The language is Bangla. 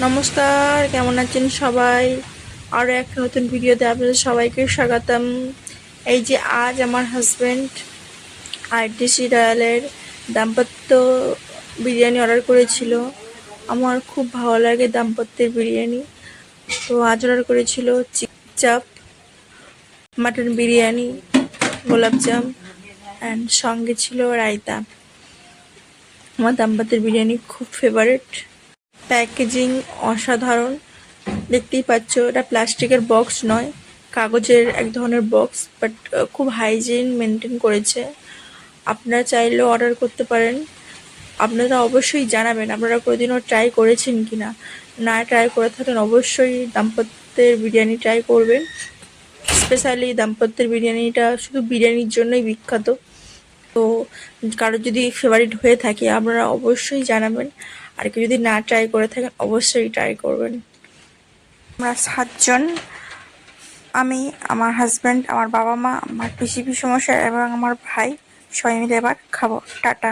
নমস্কার, কেমন আছেন সবাই? আরও একটা নতুন ভিডিওতে আপনাদের সবাইকে স্বাগতম। এই যে আজ আমার হাজব্যান্ড আরটিসি রয়্যালের দাম্পত্য বিরিয়ানি অর্ডার করেছিল। আমার খুব ভালো লাগে দাম্পত্যের বিরিয়ানি। তো আজ অর্ডার করেছিল চাপ, মাটন বিরিয়ানি, গোলাপজাম অ্যান্ড সঙ্গে ছিল রায়তা। আমার দাম্পত্যের বিরিয়ানি খুব ফেভারিট। প্যাকেজিং অসাধারণ, দেখতেই পাচ্ছ এটা প্লাস্টিকের বক্স নয়, কাগজের এক ধরনের বক্স, বাট খুব হাইজিন মেনটেন করেছে। আপনারা চাইলেও অর্ডার করতে পারেন। আপনারা অবশ্যই জানাবেন আপনারা কোনোদিনও ট্রাই করেছেন কিনা। না ট্রাই করে থাকেন অবশ্যই দাম্পত্যের বিরিয়ানি ট্রাই করবেন। স্পেশালি দাম্পত্যের বিরিয়ানিটা শুধু বিরিয়ানির জন্যই বিখ্যাত। তো কারোর যদি ফেভারিট হয়ে থাকে আপনারা অবশ্যই জানাবেন, আর কেউ যদি না ট্রাই করে থাকেন অবশ্যই ট্রাই করবেন। আমরা 7 জন, আমি, আমার হাজব্যান্ড, আমার বাবা মা, আমার পিসি পিসমশাই এবং আমার ভাই, সবাই মিলে এবার খাবো। টাটা।